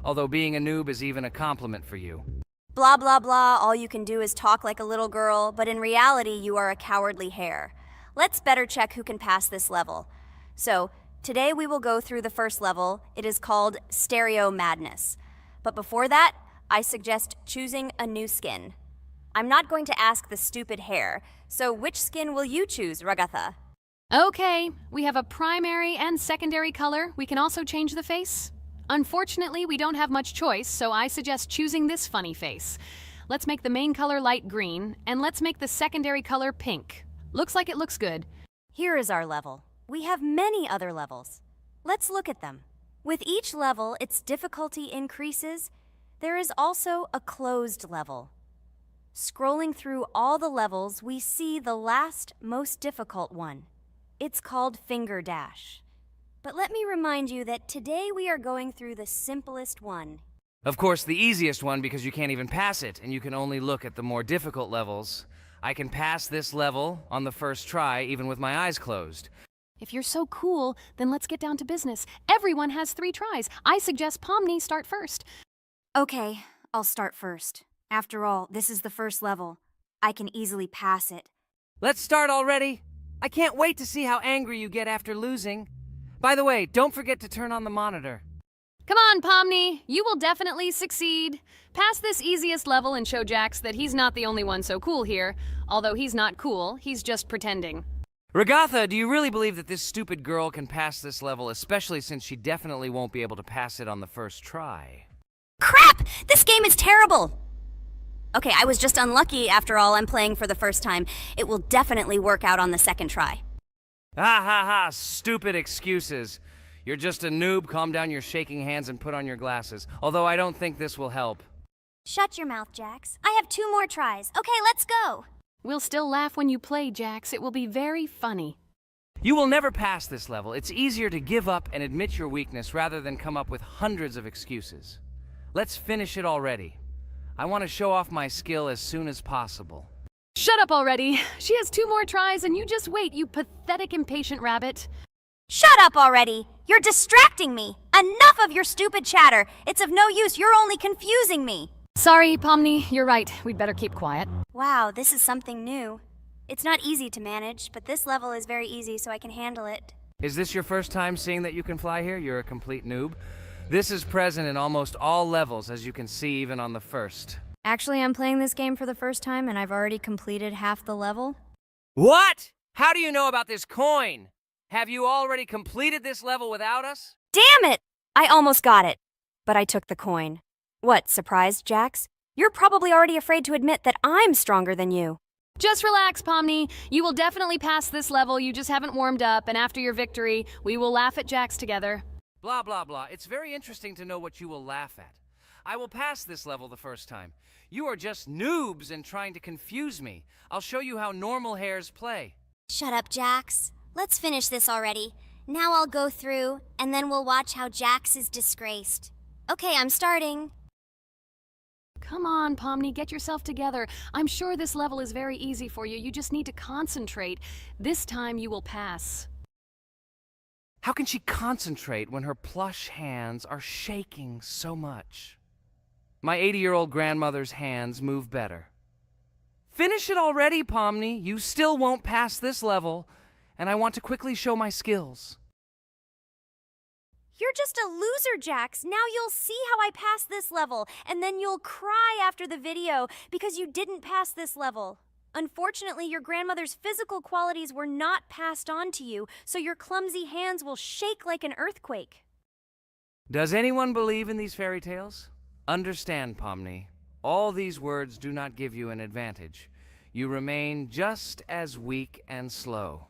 although being a noob is even a compliment for you. Blah blah blah, all you can do is talk like a little girl, but in reality you are a cowardly hare. Let's better check who can pass this level. So, today we will go through the first level. It is called Stereo Madness. But before that, I suggest choosing a new skin. I'm not going to ask the stupid hare, so which skin will you choose, Ragatha? Okay, we have a primary and secondary color. We can also change the face. Unfortunately, we don't have much choice, so I suggest choosing this funny face. Let's make the main color light green, and let's make the secondary color pink. Looks like it looks good. Here is our level. We have many other levels. Let's look at them. With each level, its difficulty increases. There is also a closed level. Scrolling through all the levels, we see the last, most difficult one. It's called Finger Dash. But let me remind you that today we are going through the simplest one. Of course, the easiest one because you can't even pass it, and you can only look at the more difficult levels. I can pass this level on the first try, even with my eyes closed. If you're so cool, then let's get down to business. Everyone has 3 tries. I suggest Pomni start first. Okay, I'll start first. After all, this is the first level. I can easily pass it. Let's start already! I can't wait to see how angry you get after losing. By the way, don't forget to turn on the monitor. Come on, Pomni. You will definitely succeed. Pass this easiest level and show Jax that he's not the only one so cool here. Although he's not cool, he's just pretending. Ragatha, do you really believe that this stupid girl can pass this level, especially since she definitely won't be able to pass it on the first try? Crap! This game is terrible! Okay, I was just unlucky. After all, I'm playing for the first time. It will definitely work out on the second try. Ha ha ha, stupid excuses. You're just a noob, calm down your shaking hands and put on your glasses. Although I don't think this will help. Shut your mouth, Jax. I have 2 more tries. Okay, let's go! We'll still laugh when you play, Jax. It will be very funny. You will never pass this level. It's easier to give up and admit your weakness rather than come up with hundreds of excuses. Let's finish it already. I want to show off my skill as soon as possible. Shut up already. She has 2 more tries and you just wait, you pathetic impatient rabbit. Shut up already! You're distracting me! Enough of your stupid chatter! It's of no use, you're only confusing me! Sorry, Pomni, you're right. We'd better keep quiet. Wow, this is something new. It's not easy to manage, but this level is very easy, so I can handle it. Is this your first time seeing that you can fly here? You're a complete noob. This is present in almost all levels, as you can see even on the first. Actually, I'm playing this game for the first time, and I've already completed half the level. What? How do you know about this coin? Have you already completed this level without us? Damn it! I almost got it, but I took the coin. What, surprised, Jax? You're probably already afraid to admit that I'm stronger than you. Just relax, Pomni. You will definitely pass this level, you just haven't warmed up, and after your victory, we will laugh at Jax together. Blah, blah, blah. It's very interesting to know what you will laugh at. I will pass this level the first time. You are just noobs and trying to confuse me. I'll show you how normal hares play. Shut up, Jax. Let's finish this already. Now I'll go through, and then we'll watch how Jax is disgraced. Okay, I'm starting. Come on, Pomni, get yourself together. I'm sure this level is very easy for you. You just need to concentrate. This time you will pass. How can she concentrate when her plush hands are shaking so much? My 80-year-old grandmother's hands move better. Finish it already, Pomni. You still won't pass this level, and I want to quickly show my skills. You're just a loser, Jax. Now you'll see how I pass this level, and then you'll cry after the video because you didn't pass this level. Unfortunately, your grandmother's physical qualities were not passed on to you, so your clumsy hands will shake like an earthquake. Does anyone believe in these fairy tales? Understand, Pomni. All these words do not give you an advantage. You remain just as weak and slow.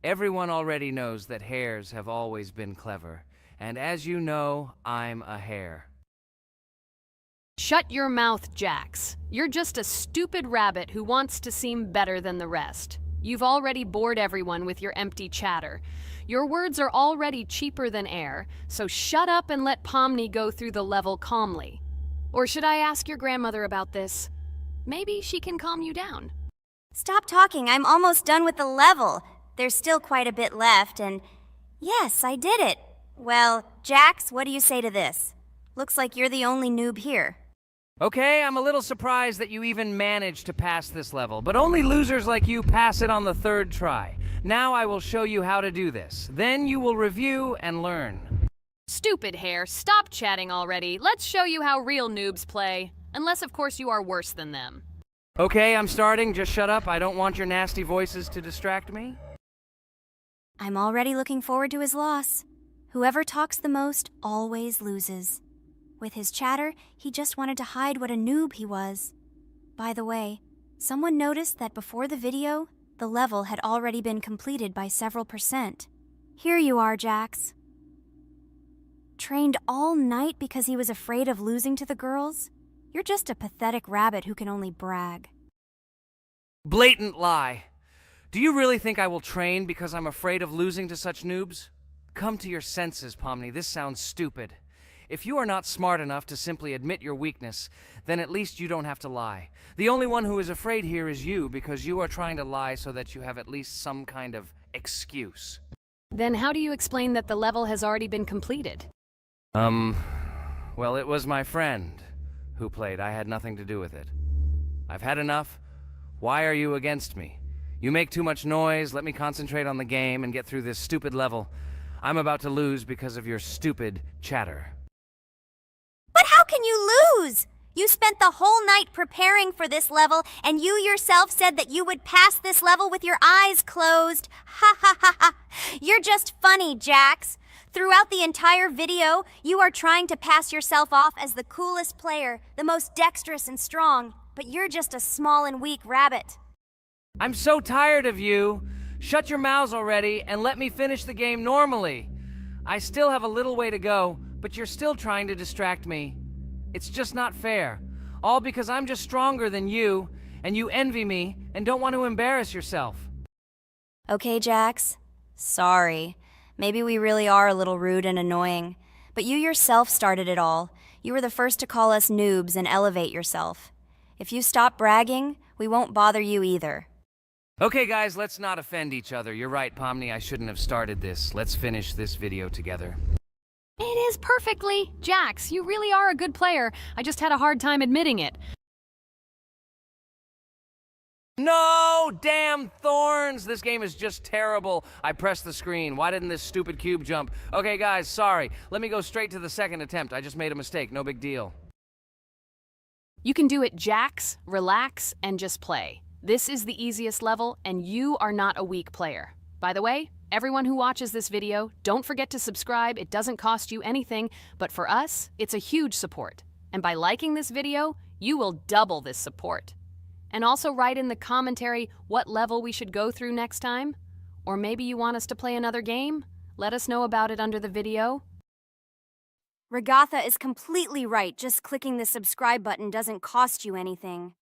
Everyone already knows that hares have always been clever. And as you know, I'm a hare. Shut your mouth, Jax. You're just a stupid rabbit who wants to seem better than the rest. You've already bored everyone with your empty chatter. Your words are already cheaper than air, so shut up and let Pomni go through the level calmly. Or should I ask your grandmother about this? Maybe she can calm you down. Stop talking, I'm almost done with the level. There's still quite a bit left, and yes, I did it. Well, Jax, what do you say to this? Looks like you're the only noob here. Okay, I'm a little surprised that you even managed to pass this level, but only losers like you pass it on the third try. Now I will show you how to do this. Then you will review and learn. Stupid hair, stop chatting already. Let's show you how real noobs play. Unless, of course, you are worse than them. Okay, I'm starting. Just shut up. I don't want your nasty voices to distract me. I'm already looking forward to his loss. Whoever talks the most always loses. With his chatter, he just wanted to hide what a noob he was. By the way, someone noticed that before the video, the level had already been completed by several %. Here you are, Jax. Trained all night because he was afraid of losing to the girls? You're just a pathetic rabbit who can only brag. Blatant lie. Do you really think I will train because I'm afraid of losing to such noobs? Come to your senses, Pomni. This sounds stupid. If you are not smart enough to simply admit your weakness, then at least you don't have to lie. The only one who is afraid here is you because you are trying to lie so that you have at least some kind of excuse. Then how do you explain that the level has already been completed? Well, it was my friend who played. I had nothing to do with it. I've had enough. Why are you against me? You make too much noise. Let me concentrate on the game and get through this stupid level. I'm about to lose because of your stupid chatter. But how can you lose? You spent the whole night preparing for this level, and you yourself said that you would pass this level with your eyes closed. Ha ha ha ha. You're just funny, Jax. Throughout the entire video, you are trying to pass yourself off as the coolest player, the most dexterous and strong, but you're just a small and weak rabbit. I'm so tired of you. Shut your mouths already and let me finish the game normally. I still have a little way to go, but you're still trying to distract me. It's just not fair. All because I'm just stronger than you, and you envy me and don't want to embarrass yourself. Okay, Jax. Sorry. Maybe we really are a little rude and annoying. But you yourself started it all. You were the first to call us noobs and elevate yourself. If you stop bragging, we won't bother you either. Okay, guys, let's not offend each other. You're right, Pomni, I shouldn't have started this. Let's finish this video together. It is perfectly. Jax, you really are a good player. I just had a hard time admitting it. No! Damn thorns! This game is just terrible. I pressed the screen. Why didn't this stupid cube jump? Okay, guys, sorry. Let me go straight to the second attempt. I just made a mistake. No big deal. You can do it, Jax, relax, and just play. This is the easiest level, and you are not a weak player. By the way, everyone who watches this video, don't forget to subscribe. It doesn't cost you anything, but for us, it's a huge support. And by liking this video, you will double this support. And also write in the commentary what level we should go through next time. Or maybe you want us to play another game? Let us know about it under the video. Regatha is completely right. Just clicking the subscribe button doesn't cost you anything.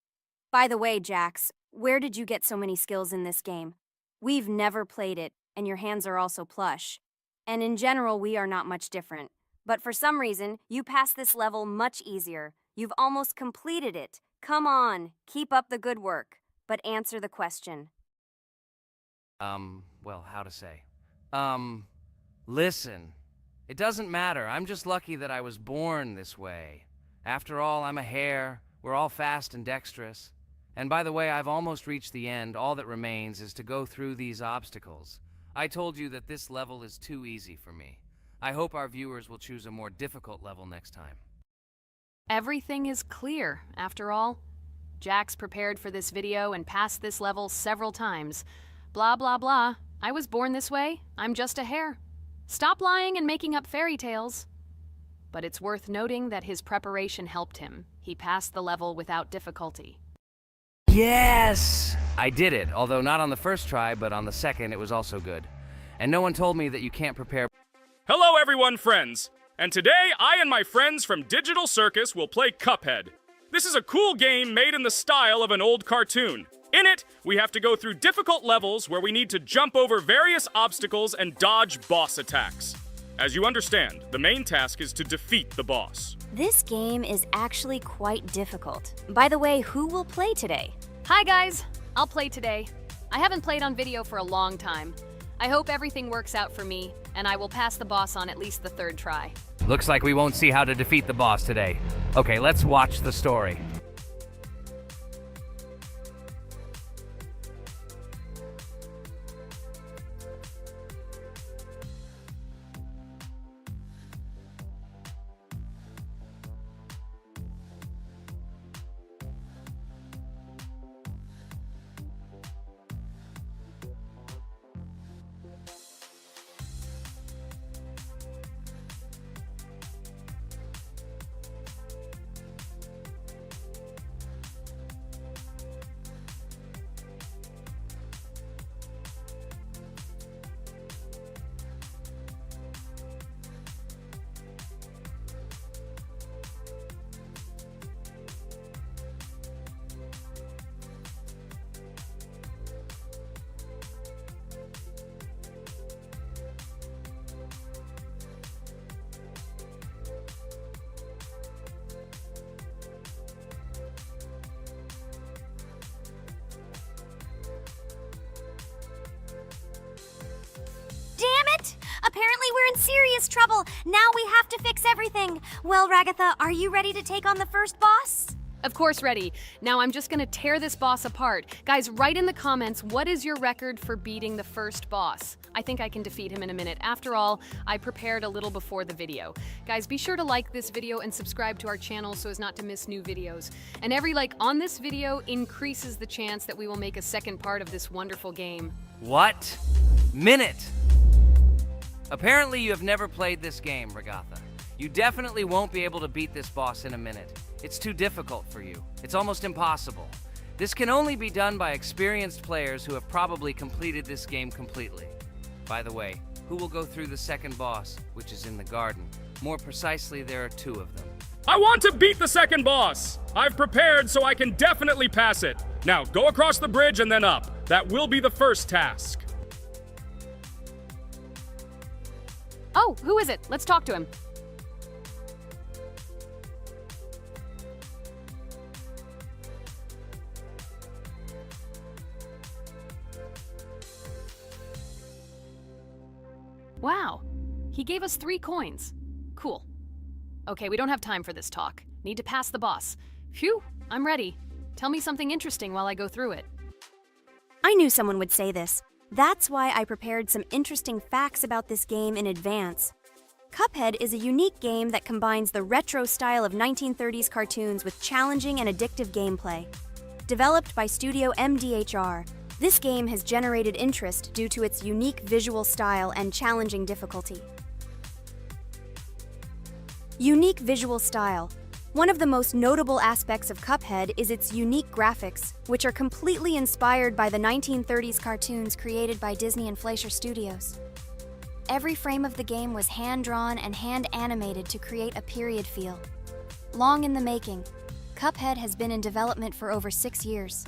By the way, Jax, where did you get so many skills in this game? We've never played it, and your hands are also plush. And in general, we are not much different. But for some reason, you passed this level much easier. You've almost completed it. Come on, keep up the good work, but answer the question. Well, how to say? Listen. It doesn't matter. I'm just lucky that I was born this way. After all, I'm a hare. We're all fast and dexterous. And by the way, I've almost reached the end. All that remains is to go through these obstacles. I told you that this level is too easy for me. I hope our viewers will choose a more difficult level next time. Everything is clear, after all. Jax prepared for this video and passed this level several times. Blah, blah, blah. I was born this way. I'm just a hare. Stop lying and making up fairy tales. But it's worth noting that his preparation helped him. He passed the level without difficulty. Yes! I did it, although not on the first try, but on the second it was also good. And no one told me that you can't prepare. Hello everyone, friends! And today, I and my friends from Digital Circus will play Cuphead. This is a cool game made in the style of an old cartoon. In it, we have to go through difficult levels where we need to jump over various obstacles and dodge boss attacks. As you understand, the main task is to defeat the boss. This game is actually quite difficult. By the way, who will play today? Hi guys! I'll play today. I haven't played on video for a long time. I hope everything works out for me, and I will pass the boss on at least the third try. Looks like we won't see how to defeat the boss today. Okay, let's watch the story. Apparently we're in serious trouble. Now we have to fix everything. Well, Ragatha, are you ready to take on the first boss? Of course, ready. Now I'm just gonna tear this boss apart. Guys, write in the comments, what is your record for beating the first boss? I think I can defeat him in a minute. After all, I prepared a little before the video. Guys, be sure to like this video and subscribe to our channel so as not to miss new videos. And every like on this video increases the chance that we will make a second part of this wonderful game. What? Minute! Apparently you have never played this game, Ragatha. You definitely won't be able to beat this boss in a minute. It's too difficult for you. It's almost impossible. This can only be done by experienced players who have probably completed this game completely. By the way, who will go through the second boss, which is in the garden? More precisely, there are two of them. I want to beat the second boss! I've prepared so I can definitely pass it. Now, go across the bridge and then up. That will be the first task. Oh, who is it? Let's talk to him. Wow, he gave us 3 coins. Cool. Okay, we don't have time for this talk. Need to pass the boss. Phew, I'm ready. Tell me something interesting while I go through it. I knew someone would say this. That's why I prepared some interesting facts about this game in advance. Cuphead is a unique game that combines the retro style of 1930s cartoons with challenging and addictive gameplay. Developed by Studio MDHR, this game has generated interest due to its unique visual style and challenging difficulty. Unique visual style. One of the most notable aspects of Cuphead is its unique graphics, which are completely inspired by the 1930s cartoons created by Disney and Fleischer Studios. Every frame of the game was hand-drawn and hand-animated to create a period feel. Long in the making, Cuphead has been in development for over 6 years.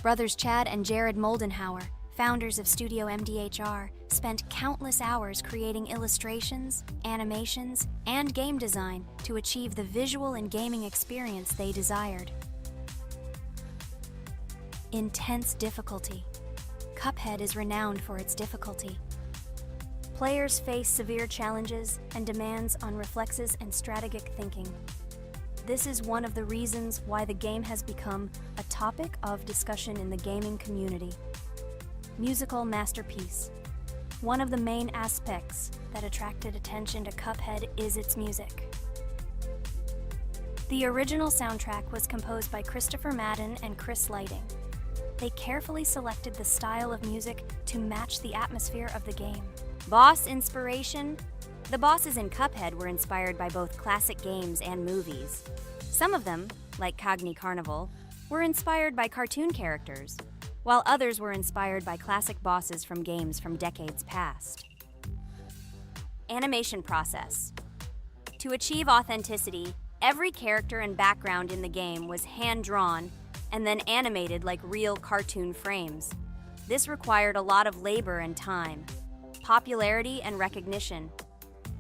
Brothers Chad and Jared Moldenhauer, founders of Studio MDHR, spent countless hours creating illustrations, animations, and game design to achieve the visual and gaming experience they desired. Intense difficulty. Cuphead is renowned for its difficulty. Players face severe challenges and demands on reflexes and strategic thinking. This is one of the reasons why the game has become a topic of discussion in the gaming community. Musical masterpiece. One of the main aspects that attracted attention to Cuphead is its music. The original soundtrack was composed by Christopher Madden and Chris Lighting. They carefully selected the style of music to match the atmosphere of the game. Boss inspiration. The bosses in Cuphead were inspired by both classic games and movies. Some of them, like Cogni Carnival, were inspired by cartoon characters, while others were inspired by classic bosses from games from decades past. Animation process. To achieve authenticity, every character and background in the game was hand-drawn and then animated like real cartoon frames. This required a lot of labor and time. Popularity and recognition.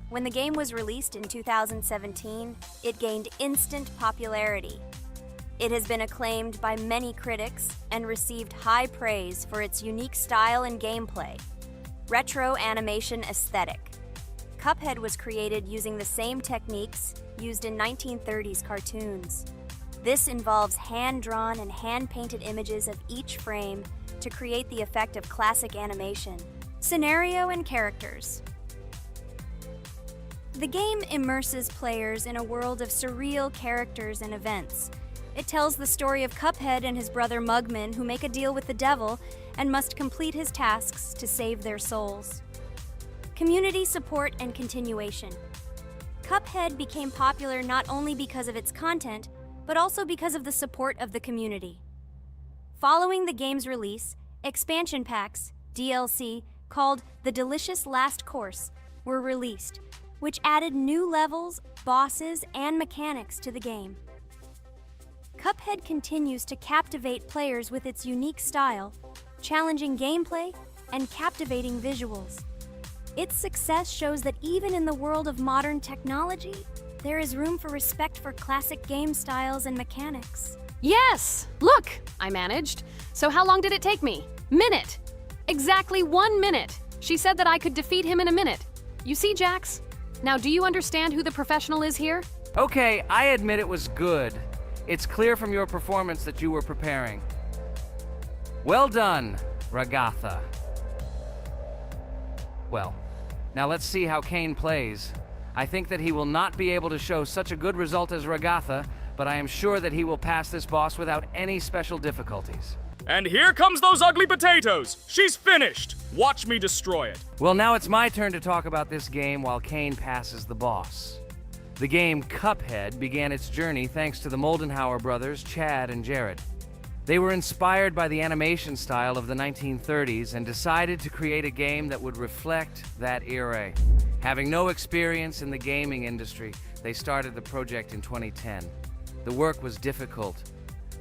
When the game was released in 2017, it gained instant popularity. It has been acclaimed by many critics and received high praise for its unique style and gameplay. retro animation aesthetic. Cuphead was created using the same techniques used in 1930s cartoons. This involves hand-drawn and hand-painted images of each frame to create the effect of classic animation. Scenario and characters. The game immerses players in a world of surreal characters and events. It tells the story of Cuphead and his brother Mugman, who make a deal with the devil and must complete his tasks to save their souls. Community support and continuation. Cuphead became popular not only because of its content, but also because of the support of the community. Following the game's release, expansion packs, DLC, called The Delicious Last Course, were released, which added new levels, bosses, and mechanics to the game. Cuphead continues to captivate players with its unique style, challenging gameplay, and captivating visuals. Its success shows that even in the world of modern technology, there is room for respect for classic game styles and mechanics. Yes! Look! I managed. So how long did it take me? Minute! Exactly 1 minute! She said that I could defeat him in a minute. You see, Jax? Now, do you understand who the professional is here? Okay, I admit it was good. It's clear from your performance that you were preparing. Well done, Ragatha. Well, now let's see how Kane plays. I think that he will not be able to show such a good result as Ragatha, but I am sure that he will pass this boss without any special difficulties. And here comes those ugly potatoes! She's finished! Watch me destroy it. Well, now it's my turn to talk about this game while Kane passes the boss. The game Cuphead began its journey thanks to the Moldenhauer brothers, Chad and Jared. They were inspired by the animation style of the 1930s and decided to create a game that would reflect that era. Having no experience in the gaming industry, they started the project in 2010. The work was difficult.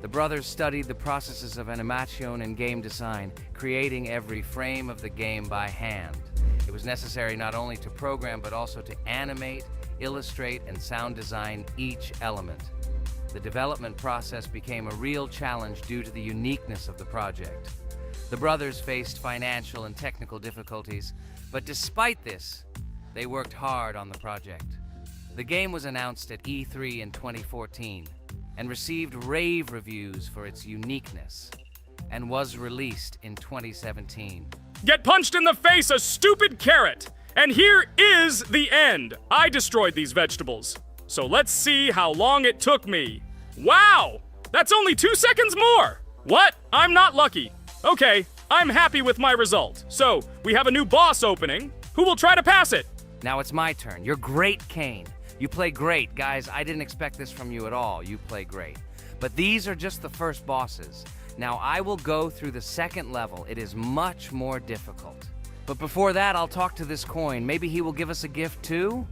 The brothers studied the processes of animation and game design, creating every frame of the game by hand. It was necessary not only to program, but also to animate, illustrate, and sound design each element. The development process became a real challenge due to the uniqueness of the project. The brothers faced financial and technical difficulties, but despite this, they worked hard on the project. The game was announced at E3 in 2014 and received rave reviews for its uniqueness, and was released in 2017. Get punched in the face, a stupid carrot! And here is the end. I destroyed these vegetables. So let's see how long it took me. Wow! That's only 2 seconds more! What? I'm not lucky. Okay, I'm happy with my result. So, we have a new boss opening. Who will try to pass it? Now it's my turn. You're great, Kane. You play great. Guys, I didn't expect this from you at all. You play great. But these are just the first bosses. Now I will go through the second level. It is much more difficult. But before that, I'll talk to this coin. Maybe he will give us a gift too?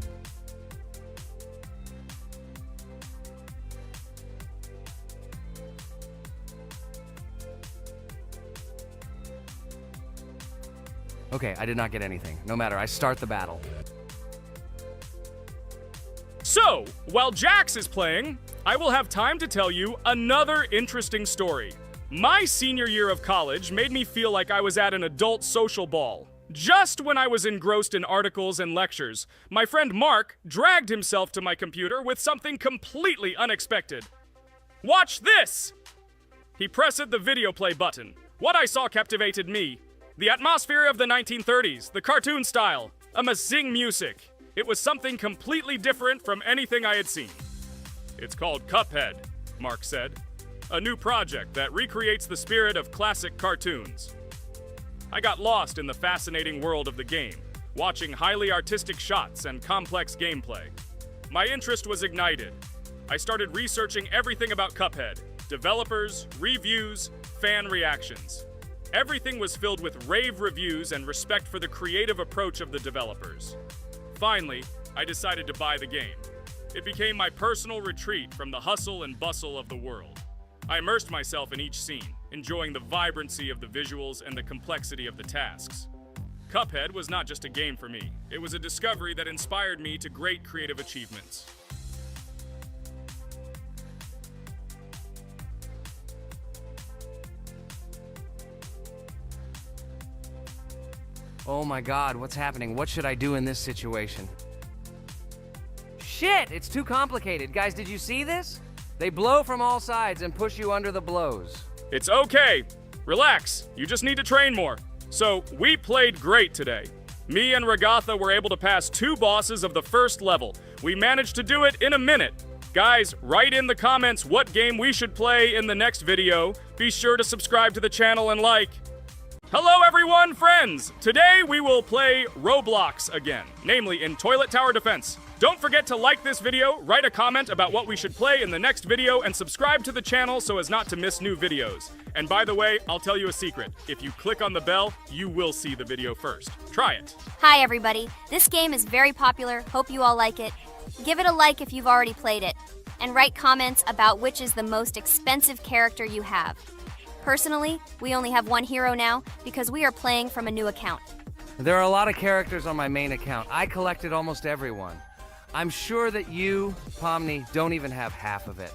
Okay, I did not get anything. No matter, I start the battle. So, while Jax is playing, I will have time to tell you another interesting story. My senior year of college made me feel like I was at an adult social ball. Just when I was engrossed in articles and lectures, my friend Mark dragged himself to my computer with something completely unexpected. Watch this! He pressed the video play button. What I saw captivated me. The atmosphere of the 1930s, the cartoon style, amazing music. It was something completely different from anything I had seen. It's called Cuphead, Mark said. A new project that recreates the spirit of classic cartoons. I got lost in the fascinating world of the game, watching highly artistic shots and complex gameplay. My interest was ignited. I started researching everything about Cuphead, developers, reviews, fan reactions. Everything was filled with rave reviews and respect for the creative approach of the developers. Finally, I decided to buy the game. It became my personal retreat from the hustle and bustle of the world. I immersed myself in each scene, enjoying the vibrancy of the visuals and the complexity of the tasks. Cuphead was not just a game for me. It was a discovery that inspired me to great creative achievements. Oh my god, what's happening? What should I do in this situation? Shit, it's too complicated. Guys, did you see this? They blow from all sides and push you under the blows. It's okay. Relax. You just need to train more. So, we played great today. Me and Ragatha were able to pass 2 bosses of the first level. We managed to do it in a minute. Guys, write in the comments what game we should play in the next video. Be sure to subscribe to the channel and like. Hello everyone, friends! Today we will play Roblox again, namely in Toilet Tower Defense. Don't forget to like this video, write a comment about what we should play in the next video, and subscribe to the channel so as not to miss new videos. And by the way, I'll tell you a secret. If you click on the bell, you will see the video first. Try it. Hi, everybody. This game is very popular. Hope you all like it. Give it a like if you've already played it. And write comments about which is the most expensive character you have. Personally, we only have one hero now because we are playing from a new account. There are a lot of characters on my main account. I collected almost everyone. I'm sure that you, Pomni, don't even have half of it.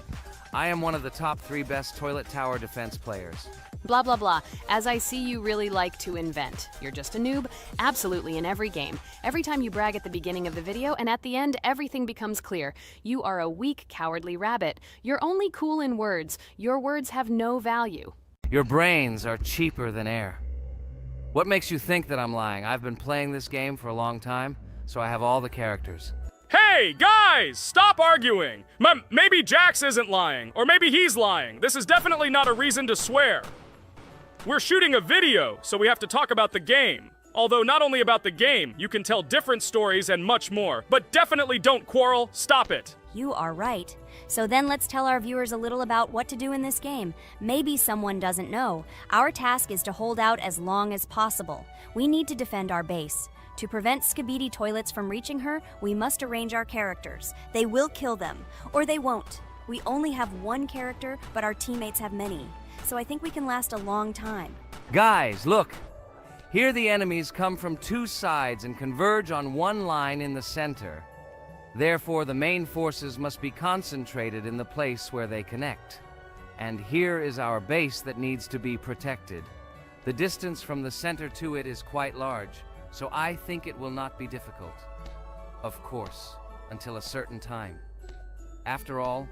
I am one of the top 3 best Toilet Tower Defense players. Blah, blah, blah. As I see, you really like to invent. You're just a noob, absolutely in every game. Every time you brag at the beginning of the video, and at the end, everything becomes clear. You are a weak, cowardly rabbit. You're only cool in words. Your words have no value. Your brains are cheaper than air. What makes you think that I'm lying? I've been playing this game for a long time, so I have all the characters. Hey, guys! Stop arguing! Maybe Jax isn't lying, or maybe he's lying. This is definitely not a reason to swear. We're shooting a video, so we have to talk about the game. Although not only about the game, you can tell different stories and much more. But definitely don't quarrel. Stop it. You are right. So then let's tell our viewers a little about what to do in this game. Maybe someone doesn't know. Our task is to hold out as long as possible. We need to defend our base. To prevent Skibidi Toilets from reaching her, we must arrange our characters. They will kill them, or they won't. We only have one character, but our teammates have many. So I think we can last a long time. Guys, look! Here the enemies come from 2 sides and converge on one line in the center. Therefore, the main forces must be concentrated in the place where they connect. And here is our base that needs to be protected. The distance from the center to it is quite large, so I think it will not be difficult. Of course, until a certain time. After all,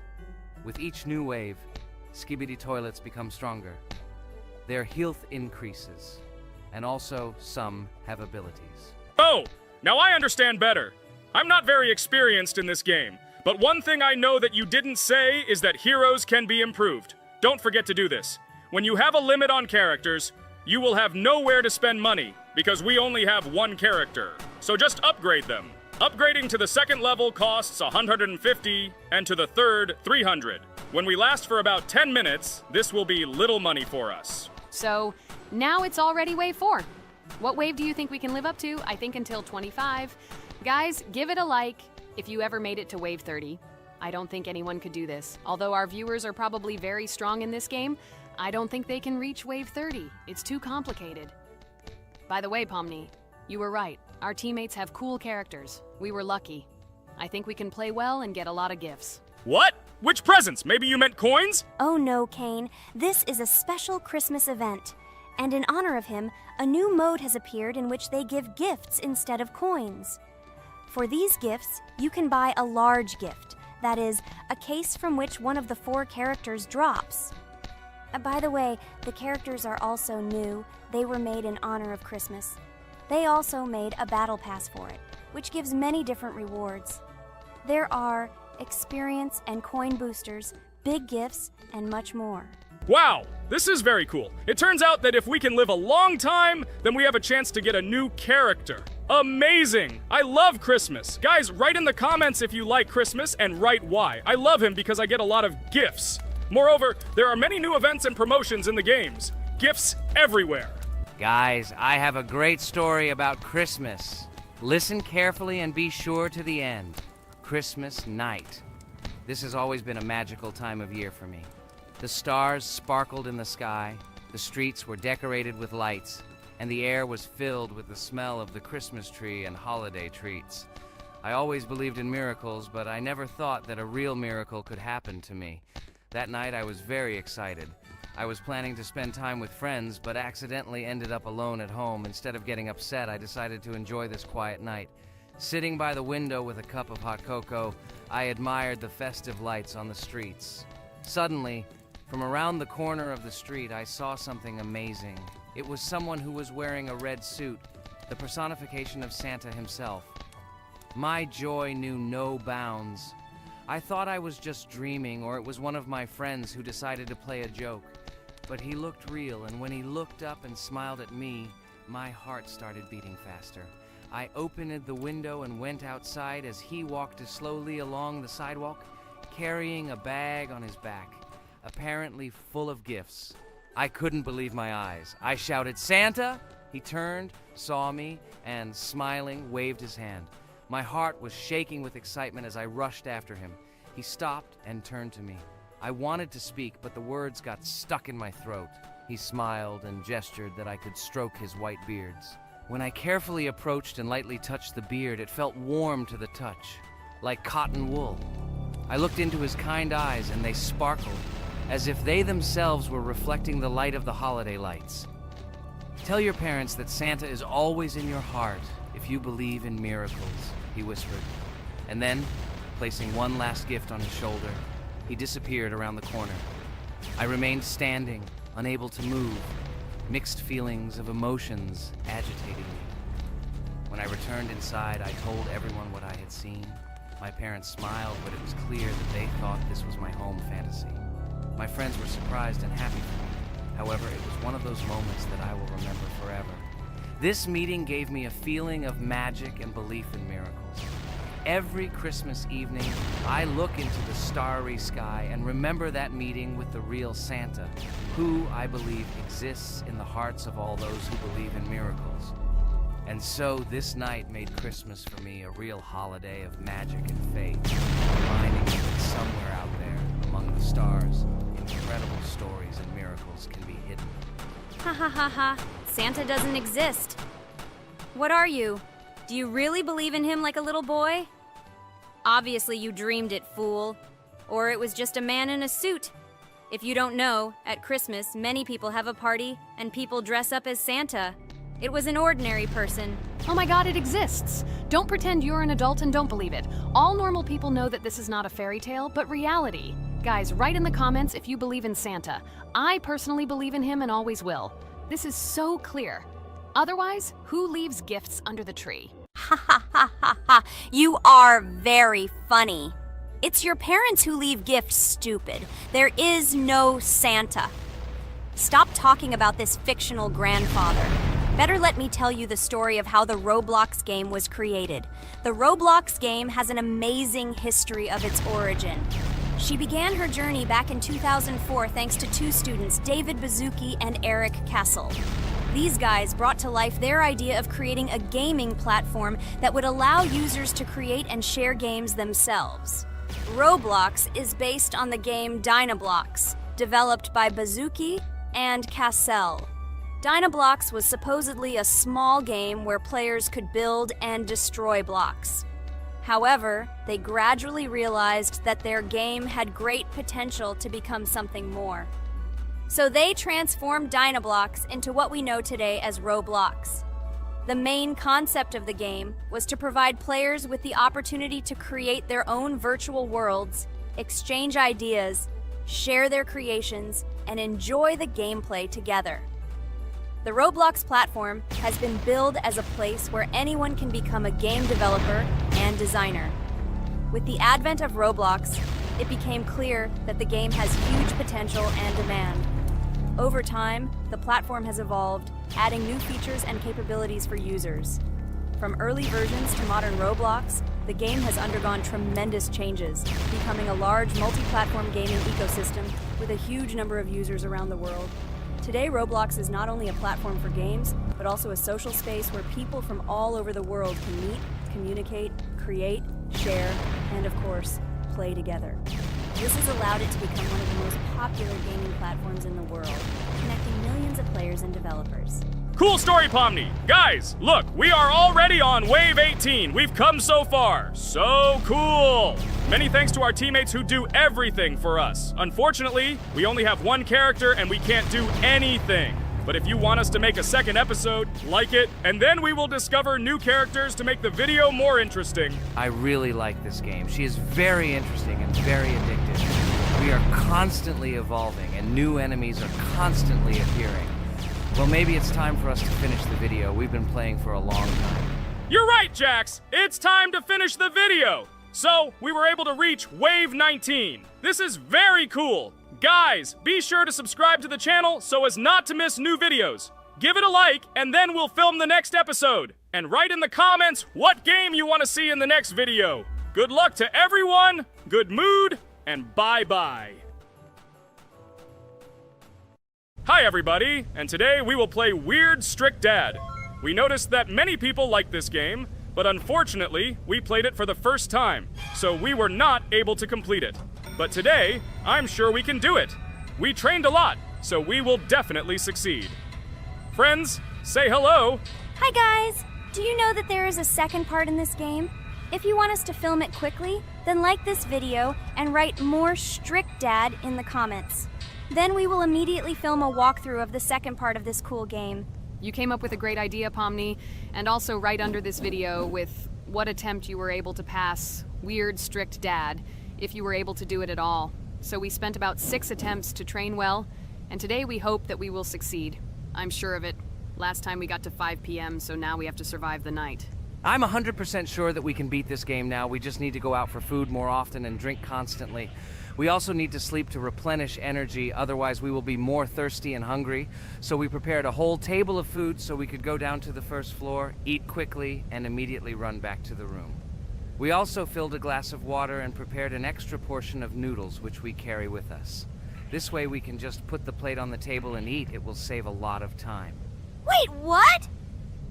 with each new wave, Skibidi Toilets become stronger. Their health increases, and also some have abilities. Oh, now I understand better. I'm not very experienced in this game, but one thing I know that you didn't say is that heroes can be improved. Don't forget to do this. When you have a limit on characters, you will have nowhere to spend money, because we only have one character. So just upgrade them. Upgrading to the 2nd level costs 150, and to the 3rd, 300. When we last for about 10 minutes, this will be little money for us. So, now it's already wave 4. What wave do you think we can live up to? I think until 25. Guys, give it a like if you ever made it to wave 30. I don't think anyone could do this. Although our viewers are probably very strong in this game, I don't think they can reach wave 30. It's too complicated. By the way, Pomni, you were right. Our teammates have cool characters. We were lucky. I think we can play well and get a lot of gifts. What? Which presents? Maybe you meant coins? Oh no, Kane. This is a special Christmas event. And in honor of him, a new mode has appeared in which they give gifts instead of coins. For these gifts, you can buy a large gift. That is, a case from which one of the 4 characters drops. By the way, the characters are also new. They were made in honor of Christmas. They also made a battle pass for it, which gives many different rewards. There are experience and coin boosters, big gifts, and much more. Wow, this is very cool. It turns out that if we can live a long time, then we have a chance to get a new character. Amazing! I love Christmas. Guys, write in the comments if you like Christmas and write why. I love him because I get a lot of gifts. Moreover, there are many new events and promotions in the games. Gifts everywhere. Guys, I have a great story about Christmas. Listen carefully and be sure to the end. Christmas night. This has always been a magical time of year for me. The stars sparkled in the sky, the streets were decorated with lights, and the air was filled with the smell of the Christmas tree and holiday treats. I always believed in miracles, but I never thought that a real miracle could happen to me. That night I was very excited. I was planning to spend time with friends, but accidentally ended up alone at home. Instead of getting upset, I decided to enjoy this quiet night. Sitting by the window with a cup of hot cocoa, I admired the festive lights on the streets. Suddenly, from around the corner of the street, I saw something amazing. It was someone who was wearing a red suit, the personification of Santa himself. My joy knew no bounds. I thought I was just dreaming, or it was one of my friends who decided to play a joke. But he looked real, and when he looked up and smiled at me, my heart started beating faster. I opened the window and went outside as he walked slowly along the sidewalk, carrying a bag on his back, apparently full of gifts. I couldn't believe my eyes. I shouted, "Santa!" He turned, saw me, and smiling, waved his hand. My heart was shaking with excitement as I rushed after him. He stopped and turned to me. I wanted to speak, but the words got stuck in my throat. He smiled and gestured that I could stroke his white beards. When I carefully approached and lightly touched the beard, it felt warm to the touch, like cotton wool. I looked into his kind eyes, and they sparkled, as if they themselves were reflecting the light of the holiday lights. "Tell your parents that Santa is always in your heart if you believe in miracles," he whispered. And then, placing one last gift on his shoulder, he disappeared around the corner. I remained standing, unable to move, mixed feelings of emotions agitating me. When I returned inside, I told everyone what I had seen. My parents smiled, but it was clear that they thought this was my home fantasy. My friends were surprised and happy for me. However, it was one of those moments that I will remember forever. This meeting gave me a feeling of magic and belief in miracles. Every Christmas evening, I look into the starry sky and remember that meeting with the real Santa, who, I believe, exists in the hearts of all those who believe in miracles. And so this night made Christmas for me a real holiday of magic and faith, reminding me that somewhere out there, among the stars, incredible stories and miracles can be hidden. Ha ha ha ha. Santa doesn't exist. What are you? Do you really believe in him like a little boy? Obviously you dreamed it, fool. Or it was just a man in a suit. If you don't know, at Christmas, many people have a party and people dress up as Santa. It was an ordinary person. Oh my god, it exists! Don't pretend you're an adult and don't believe it. All normal people know that this is not a fairy tale, but reality. Guys, write in the comments if you believe in Santa. I personally believe in him and always will. This is so clear. Otherwise, who leaves gifts under the tree? Ha ha ha ha ha. You are very funny. It's your parents who leave gifts, stupid. There is no Santa. Stop talking about this fictional grandfather. Better let me tell you the story of how the Roblox game was created. The Roblox game has an amazing history of its origin. She began her journey back in 2004 thanks to two students, David Bazuki and Eric Kessel. These guys brought to life their idea of creating a gaming platform that would allow users to create and share games themselves. Roblox is based on the game Dynablox, developed by Bazuki and Cassell. Dynablox was supposedly a small game where players could build and destroy blocks. However, they gradually realized that their game had great potential to become something more. So they transformed Dynablox into what we know today as Roblox. The main concept of the game was to provide players with the opportunity to create their own virtual worlds, exchange ideas, share their creations, and enjoy the gameplay together. The Roblox platform has been billed as a place where anyone can become a game developer and designer. With the advent of Roblox, it became clear that the game has huge potential and demand. Over time, the platform has evolved, adding new features and capabilities for users. From early versions to modern Roblox, the game has undergone tremendous changes, becoming a large multi-platform gaming ecosystem with a huge number of users around the world. Today, Roblox is not only a platform for games, but also a social space where people from all over the world can meet, communicate, create, share, and of course, play together. This has allowed it to become one of the most popular gaming platforms in the world, connecting millions of players and developers. Cool story, Pomni. Guys, look, we are already on wave 18. We've come so far. So cool. Many thanks to our teammates who do everything for us. Unfortunately, we only have one character and we can't do anything. But if you want us to make a second episode, like it, and then we will discover new characters to make the video more interesting. I really like this game. She is very interesting and very addictive. We are constantly evolving and new enemies are constantly appearing. Well, maybe it's time for us to finish the video. We've been playing for a long time. You're right, Jax. It's time to finish the video. So, we were able to reach wave 19. This is very cool. Guys, be sure to subscribe to the channel so as not to miss new videos. Give it a like, and then we'll film the next episode. And write in the comments what game you want to see in the next video. Good luck to everyone, good mood, and bye-bye. Hi everybody, and today we will play Weird Strict Dad. We noticed that many people like this game, but unfortunately, we played it for the first time, so we were not able to complete it. But today, I'm sure we can do it. We trained a lot, so we will definitely succeed. Friends, say hello. Hi guys! Do you know that there is a second part in this game? If you want us to film it quickly, then like this video and write more Strict Dad in the comments. Then we will immediately film a walkthrough of the second part of this cool game. You came up with a great idea, Pomni, and also right under this video with what attempt you were able to pass Weird Strict Dad, if you were able to do it at all. So we spent about 6 attempts to train well, and today we hope that we will succeed. I'm sure of it. Last time we got to 5 p.m., so now we have to survive the night. I'm 100% sure that we can beat this game now. We just need to go out for food more often and drink constantly. We also need to sleep to replenish energy, otherwise we will be more thirsty and hungry. So we prepared a whole table of food so we could go down to the first floor, eat quickly, and immediately run back to the room. We also filled a glass of water and prepared an extra portion of noodles, which we carry with us. This way we can just put the plate on the table and eat. It will save a lot of time. Wait, what?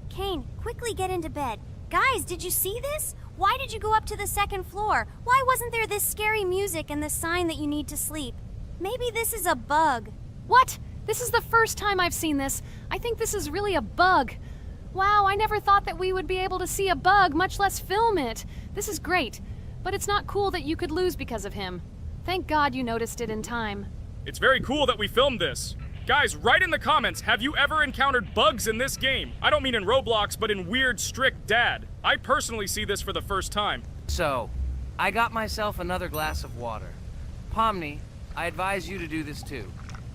Kane, quickly get into bed. Guys, did you see this? Why did you go up to the second floor? Why wasn't there this scary music and the sign that you need to sleep? Maybe this is a bug. What? This is the first time I've seen this. I think this is really a bug. Wow, I never thought that we would be able to see a bug, much less film it. This is great, but it's not cool that you could lose because of him. Thank God you noticed it in time. It's very cool that we filmed this. Guys, write in the comments, have you ever encountered bugs in this game? I don't mean in Roblox, but in Weird Strict Dad. I personally see this for the first time. So, I got myself another glass of water. Pomni, I advise you to do this too.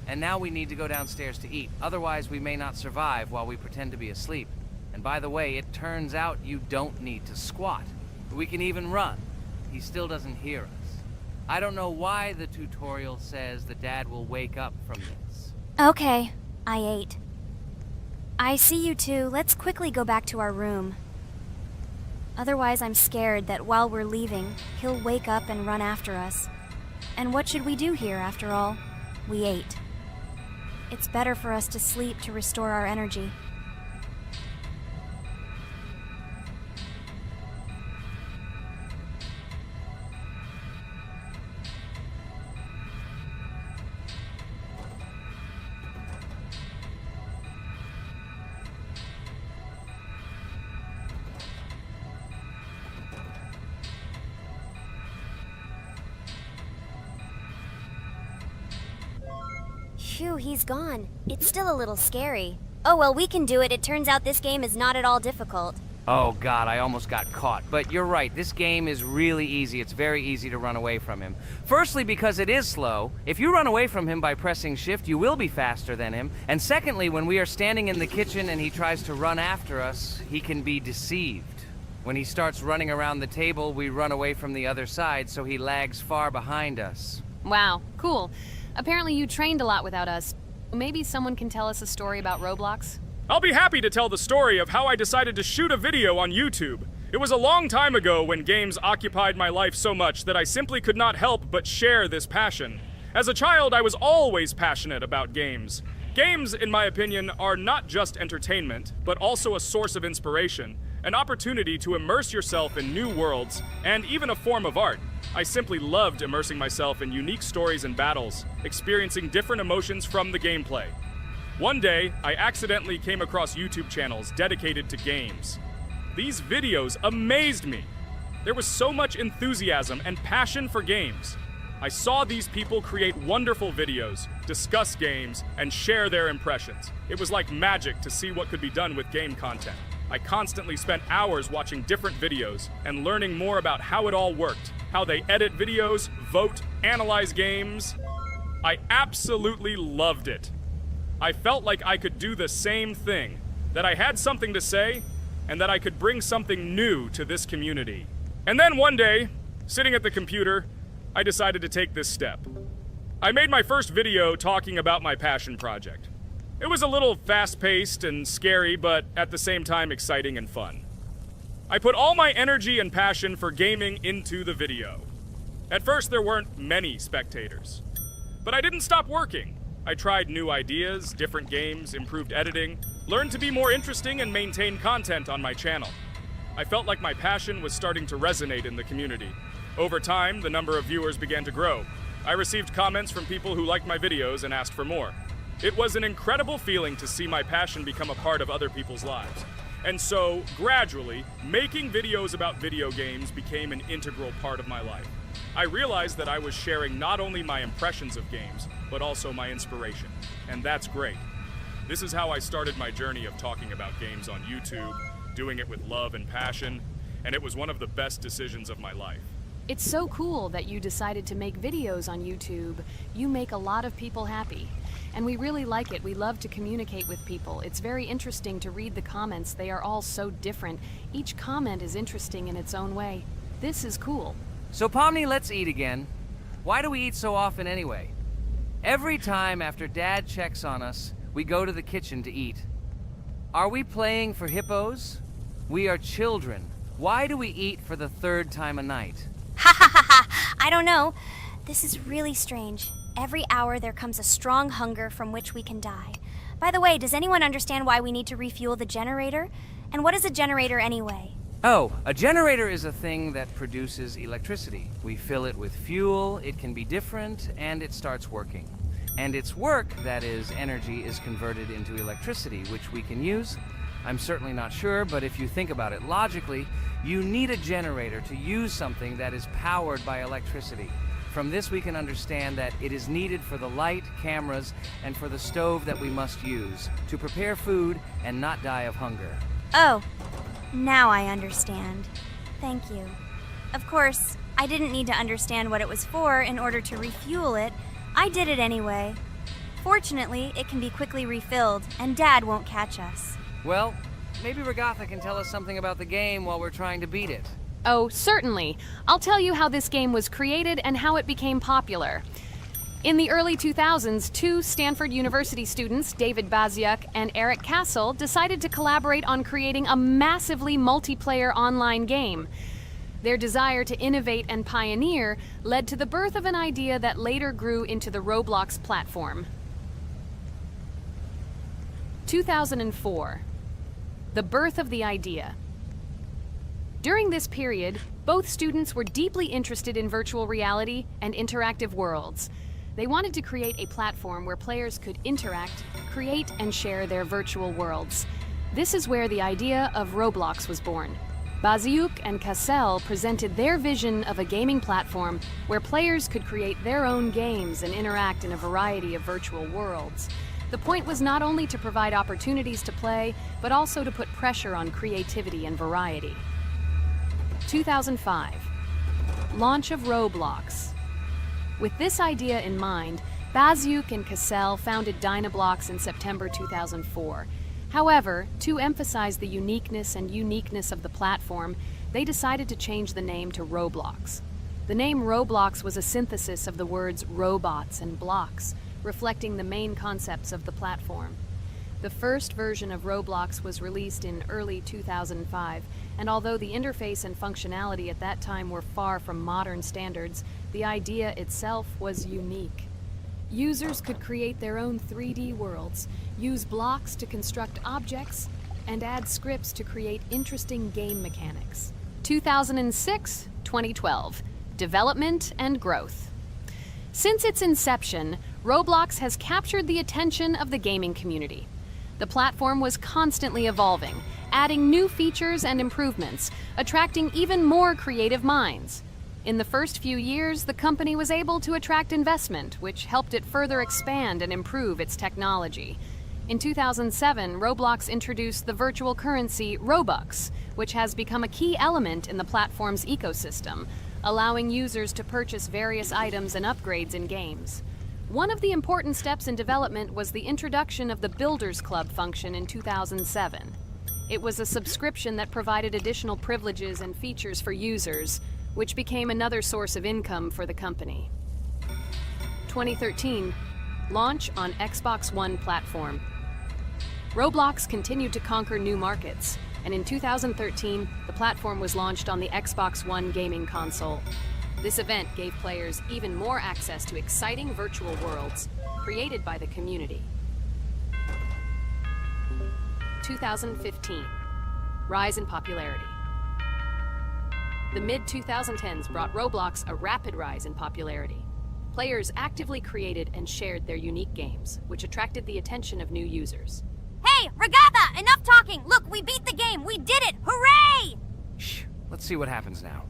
And now we need to go downstairs to eat. Otherwise, we may not survive while we pretend to be asleep. And by the way, it turns out you don't need to squat. We can even run. He still doesn't hear us. I don't know why the tutorial says the dad will wake up from this. Okay, I ate. I see you two. Let's quickly go back to our room. Otherwise, I'm scared that while we're leaving, he'll wake up and run after us. And what should we do here, after all? We ate. It's better for us to sleep to restore our energy. Phew, he's gone. It's still a little scary. Oh well, we can do it. It turns out this game is not at all difficult. Oh God, I almost got caught. But you're right, this game is really easy. It's very easy to run away from him. Firstly, because it is slow. If you run away from him by pressing shift, you will be faster than him. And secondly, when we are standing in the kitchen and he tries to run after us, he can be deceived. When he starts running around the table, we run away from the other side, so he lags far behind us. Wow, cool. Apparently you trained a lot without us. Maybe someone can tell us a story about Roblox? I'll be happy to tell the story of how I decided to shoot a video on YouTube. It was a long time ago when games occupied my life so much that I simply could not help but share this passion. As a child, I was always passionate about games. Games, in my opinion, are not just entertainment, but also a source of inspiration, an opportunity to immerse yourself in new worlds, and even a form of art. I simply loved immersing myself in unique stories and battles, experiencing different emotions from the gameplay. One day, I accidentally came across YouTube channels dedicated to games. These videos amazed me. There was so much enthusiasm and passion for games. I saw these people create wonderful videos, discuss games, and share their impressions. It was like magic to see what could be done with game content. I constantly spent hours watching different videos and learning more about how it all worked, how they edit videos, vote, analyze games. I absolutely loved it. I felt like I could do the same thing, that I had something to say, and that I could bring something new to this community. And then one day, sitting at the computer, I decided to take this step. I made my first video talking about my passion project. It was a little fast-paced and scary, but at the same time exciting and fun. I put all my energy and passion for gaming into the video. At first, there weren't many spectators. But I didn't stop working. I tried new ideas, different games, improved editing, learned to be more interesting, and maintain content on my channel. I felt like my passion was starting to resonate in the community. Over time, the number of viewers began to grow. I received comments from people who liked my videos and asked for more. It was an incredible feeling to see my passion become a part of other people's lives. And so, gradually, making videos about video games became an integral part of my life. I realized that I was sharing not only my impressions of games, but also my inspiration. And that's great. This is how I started my journey of talking about games on YouTube, doing it with love and passion, and it was one of the best decisions of my life. It's so cool that you decided to make videos on YouTube. You make a lot of people happy. And we really like it. We love to communicate with people. It's very interesting to read the comments. They are all so different. Each comment is interesting in its own way. This is cool. So Pomni, let's eat again. Why do we eat so often anyway? Every time after Dad checks on us, we go to the kitchen to eat. Are we playing for hippos? We are children. Why do we eat for the third time a night? Ha ha ha ha! I don't know. This is really strange. Every hour there comes a strong hunger from which we can die. By the way, does anyone understand why we need to refuel the generator? And what is a generator anyway? Oh, a generator is a thing that produces electricity. We fill it with fuel, it can be different, and it starts working. And its work, that is, energy, is converted into electricity, which we can use. I'm certainly not sure, but if you think about it logically, you need a generator to use something that is powered by electricity. From this we can understand that it is needed for the light, cameras, and for the stove that we must use, to prepare food and not die of hunger. Oh, now I understand. Thank you. Of course, I didn't need to understand what it was for in order to refuel it. I did it anyway. Fortunately, it can be quickly refilled, and Dad won't catch us. Well, maybe Regatha can tell us something about the game while we're trying to beat it. Oh, certainly. I'll tell you how this game was created and how it became popular. In the early 2000s, two Stanford University students, David Baziuk and Eric Castle, decided to collaborate on creating a massively multiplayer online game. Their desire to innovate and pioneer led to the birth of an idea that later grew into the Roblox platform. 2004. The birth of the idea. During this period, both students were deeply interested in virtual reality and interactive worlds. They wanted to create a platform where players could interact, create, and share their virtual worlds. This is where the idea of Roblox was born. Baziuk and Cassell presented their vision of a gaming platform where players could create their own games and interact in a variety of virtual worlds. The point was not only to provide opportunities to play, but also to put pressure on creativity and variety. 2005. Launch of Roblox. With this idea in mind, Baziuk and Cassell founded Dynablox in September 2004. However, to emphasize the uniqueness of the platform, they decided to change the name to Roblox. The name Roblox was a synthesis of the words robots and blocks, reflecting the main concepts of the platform. The first version of Roblox was released in early 2005, and although the interface and functionality at that time were far from modern standards, the idea itself was unique. Users could create their own 3D worlds, use blocks to construct objects, and add scripts to create interesting game mechanics. 2006-2012. Development and growth. Since its inception, Roblox has captured the attention of the gaming community. The platform was constantly evolving, adding new features and improvements, attracting even more creative minds. In the first few years, the company was able to attract investment, which helped it further expand and improve its technology. In 2007, Roblox introduced the virtual currency Robux, which has become a key element in the platform's ecosystem, allowing users to purchase various items and upgrades in games. One of the important steps in development was the introduction of the Builders Club function in 2007. It was a subscription that provided additional privileges and features for users, which became another source of income for the company. 2013, launch on Xbox One platform. Roblox continued to conquer new markets, and in 2013, the platform was launched on the Xbox One gaming console. This event gave players even more access to exciting virtual worlds created by the community. 2015, rise in popularity. The mid-2010s brought Roblox a rapid rise in popularity. Players actively created and shared their unique games, which attracted the attention of new users. Hey, Regatha, enough talking! Look, we beat the game! We did it! Hooray! Shh, let's see what happens now.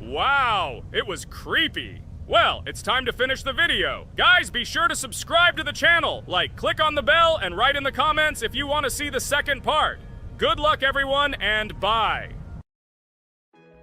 Wow, it was creepy. Well, it's time to finish the video. Guys, be sure to subscribe to the channel, click on the bell, and write in the comments if you want to see the second part. Good luck, everyone, and bye.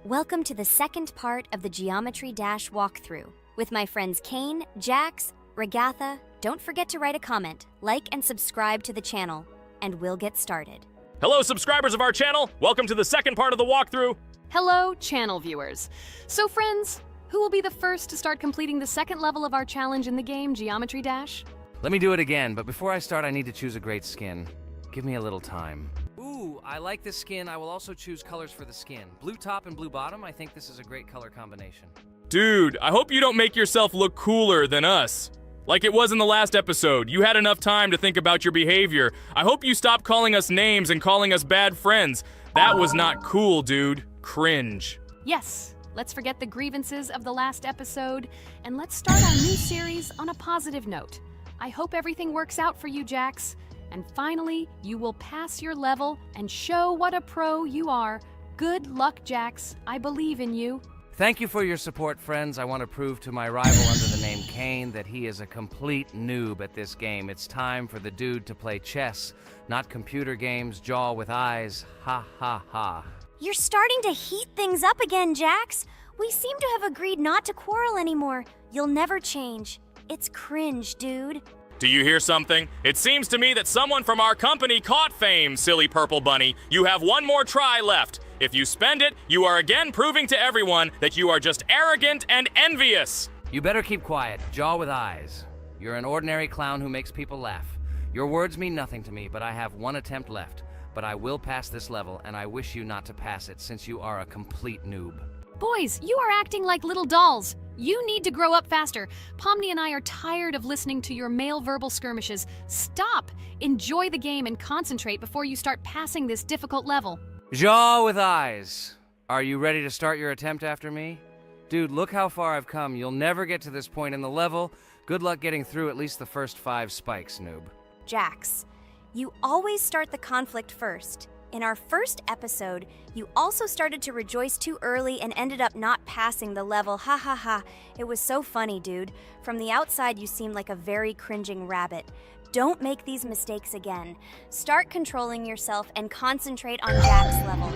Welcome to the second part of the Geometry Dash walkthrough. With my friends Kane, Jax, Regatha, don't forget to write a comment, like and subscribe to the channel, and we'll get started. Hello, subscribers of our channel. Welcome to the second part of the walkthrough. Hello, channel viewers. So friends, who will be the first to start completing the second level of our challenge in the game, Geometry Dash? Let me do it again, but before I start, I need to choose a great skin. Give me a little time. Ooh, I like this skin. I will also choose colors for the skin. Blue top and blue bottom. I think this is a great color combination. Dude, I hope you don't make yourself look cooler than us. Like it was in the last episode, you had enough time to think about your behavior. I hope you stop calling us names and calling us bad friends. That was not cool, dude. Cringe. Yes, let's forget the grievances of the last episode, and let's start our new series on a positive note. I hope everything works out for you, Jax. And finally, you will pass your level and show what a pro you are. Good luck, Jax. I believe in you. Thank you for your support, friends. I want to prove to my rival under the name Kane that he is a complete noob at this game. It's time for the dude to play chess, not computer games, jaw with eyes. Ha ha ha. You're starting to heat things up again, Jax. We seem to have agreed not to quarrel anymore. You'll never change. It's cringe, dude. Do you hear something? It seems to me that someone from our company caught fame, silly purple bunny. You have one more try left. If you spend it, you are again proving to everyone that you are just arrogant and envious. You better keep quiet, jaw with eyes. You're an ordinary clown who makes people laugh. Your words mean nothing to me, but I have one attempt left. But I will pass this level, and I wish you not to pass it since you are a complete noob. Boys, you are acting like little dolls. You need to grow up faster. Pomni and I are tired of listening to your male verbal skirmishes. Stop! Enjoy the game and concentrate before you start passing this difficult level. Jaw with eyes. Are you ready to start your attempt after me? Dude, look how far I've come. You'll never get to this point in the level. Good luck getting through at least the first 5 spikes, noob. Jax, you always start the conflict first. In our first episode, you also started to rejoice too early and ended up not passing the level. Ha ha ha. It was so funny, dude. From the outside, you seemed like a very cringing rabbit. Don't make these mistakes again. Start controlling yourself and concentrate on Jack's level.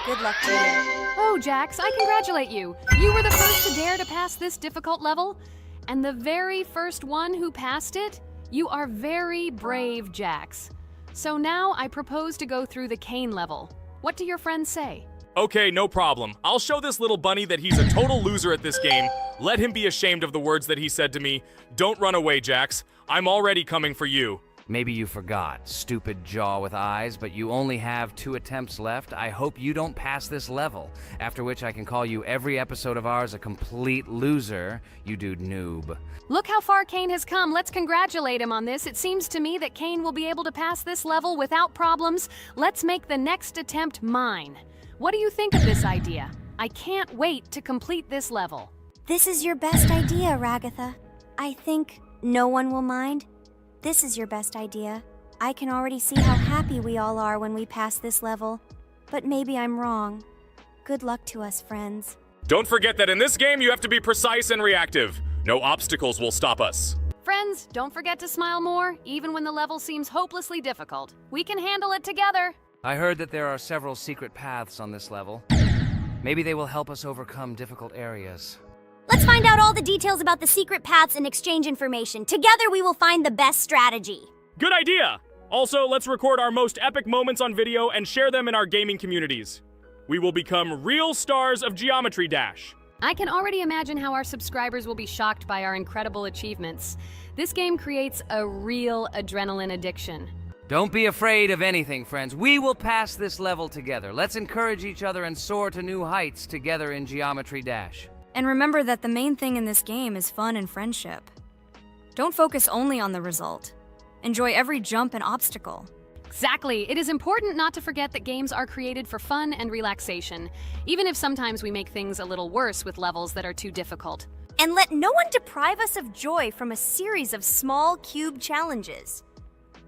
Good luck to you. Oh, Jax, I congratulate you. You were the first to dare to pass this difficult level, and the very first one who passed it. You are very brave, Jax. So now I propose to go through the cane level. What do your friends say? Okay, no problem. I'll show this little bunny that he's a total loser at this game. Let him be ashamed of the words that he said to me. Don't run away, Jax. I'm already coming for you. Maybe you forgot, stupid jaw with eyes, but you only have 2 attempts left. I hope you don't pass this level, after which I can call you every episode of ours a complete loser, you dude noob. Look how far Kane has come. Let's congratulate him on this. It seems to me that Kane will be able to pass this level without problems. Let's make the next attempt mine. What do you think of this idea? I can't wait to complete this level. This is your best idea, Ragatha. I think no one will mind. This is your best idea. I can already see how happy we all are when we pass this level. But maybe I'm wrong. Good luck to us, friends. Don't forget that in this game you have to be precise and reactive. No obstacles will stop us. Friends, don't forget to smile more, even when the level seems hopelessly difficult. We can handle it together. I heard that there are several secret paths on this level. Maybe they will help us overcome difficult areas. Let's find out all the details about the secret paths and exchange information. Together we will find the best strategy. Good idea! Also, let's record our most epic moments on video and share them in our gaming communities. We will become real stars of Geometry Dash. I can already imagine how our subscribers will be shocked by our incredible achievements. This game creates a real adrenaline addiction. Don't be afraid of anything, friends. We will pass this level together. Let's encourage each other and soar to new heights together in Geometry Dash. And remember that the main thing in this game is fun and friendship. Don't focus only on the result. Enjoy every jump and obstacle. Exactly. It is important not to forget that games are created for fun and relaxation, even if sometimes we make things a little worse with levels that are too difficult. And let no one deprive us of joy from a series of small cube challenges.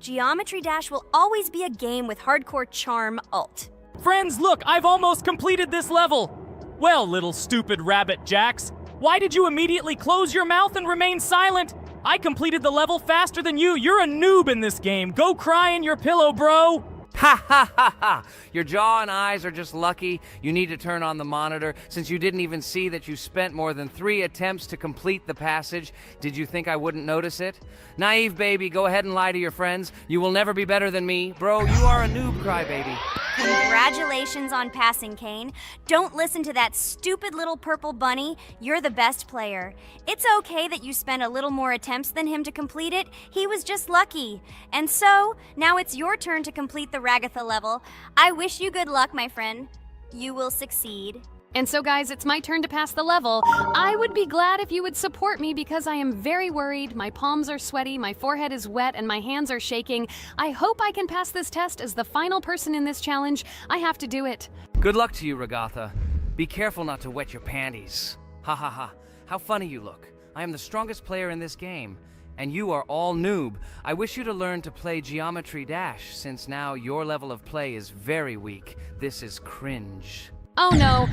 Geometry Dash will always be a game with hardcore charm ult. Friends, look, I've almost completed this level. Well, little stupid rabbit Jax, why did you immediately close your mouth and remain silent? I completed the level faster than you. You're a noob in this game. Go cry in your pillow, bro. Ha ha ha ha! Your jaw and eyes are just lucky. You need to turn on the monitor. Since you didn't even see that you spent more than 3 attempts to complete the passage, did you think I wouldn't notice it? Naive baby, go ahead and lie to your friends. You will never be better than me. Bro, you are a noob crybaby. Congratulations on passing, Kane. Don't listen to that stupid little purple bunny. You're the best player. It's okay that you spent a little more attempts than him to complete it. He was just lucky. And so, now it's your turn to complete the Ragatha level. I wish you good luck, my friend. You will succeed. And so guys, it's my turn to pass the level. I would be glad if you would support me because I am very worried. My palms are sweaty, my forehead is wet, and my hands are shaking. I hope I can pass this test as the final person in this challenge. I have to do it. Good luck to you, Ragatha. Be careful not to wet your panties. Ha ha ha. How funny you look. I am the strongest player in this game, and you are all noob. I wish you to learn to play Geometry Dash, since now your level of play is very weak. This is cringe. Oh no,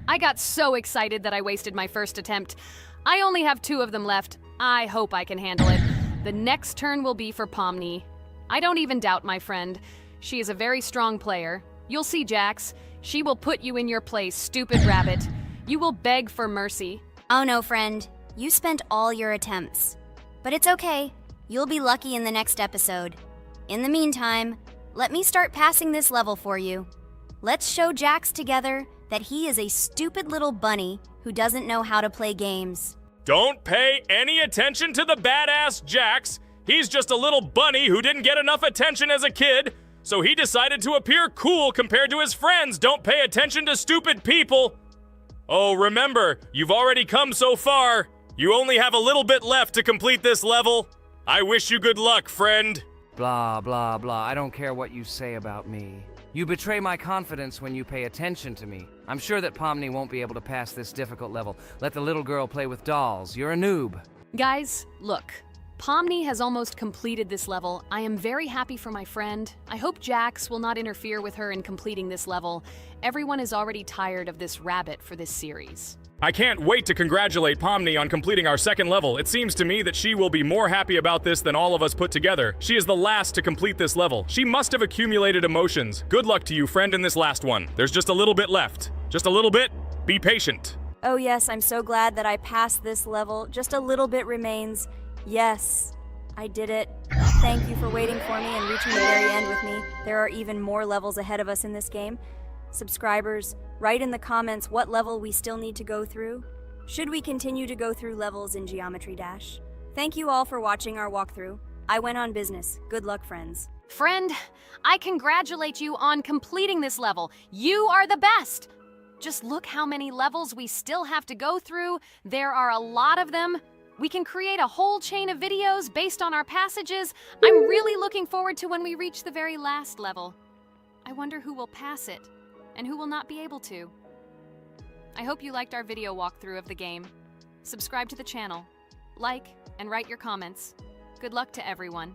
I got so excited that I wasted my first attempt. I only have 2 of them left. I hope I can handle it. The next turn will be for Pomni. I don't even doubt my friend. She is a very strong player. You'll see, Jax. She will put you in your place, stupid rabbit. You will beg for mercy. Oh no, friend. You spent all your attempts. But it's okay. You'll be lucky in the next episode. In the meantime, let me start passing this level for you. Let's show Jax together that he is a stupid little bunny who doesn't know how to play games. Don't pay any attention to the badass Jax. He's just a little bunny who didn't get enough attention as a kid, so he decided to appear cool compared to his friends. Don't pay attention to stupid people. Oh, remember, you've already come so far. You only have a little bit left to complete this level. I wish you good luck, friend. Blah, blah, blah. I don't care what you say about me. You betray my confidence when you pay attention to me. I'm sure that Pomni won't be able to pass this difficult level. Let the little girl play with dolls. You're a noob. Guys, look. Pomni has almost completed this level. I am very happy for my friend. I hope Jax will not interfere with her in completing this level. Everyone is already tired of this rabbit for this series. I can't wait to congratulate Pomni on completing our 2nd level. It seems to me that she will be more happy about this than all of us put together. She is the last to complete this level. She must have accumulated emotions. Good luck to you, friend, in this last one. There's just a little bit left. Just a little bit. Be patient. Oh yes, I'm so glad that I passed this level. Just a little bit remains. Yes, I did it. Thank you for waiting for me and reaching the very end with me. There are even more levels ahead of us in this game. Subscribers, write in the comments what level we still need to go through. Should we continue to go through levels in Geometry Dash? Thank you all for watching our walkthrough. I went on business. Good luck, friends. Friend, I congratulate you on completing this level. You are the best! Just look how many levels we still have to go through. There are a lot of them. We can create a whole chain of videos based on our passages. I'm really looking forward to when we reach the very last level. I wonder who will pass it, and who will not be able to. I hope you liked our video walkthrough of the game. Subscribe to the channel, like, and write your comments. Good luck to everyone,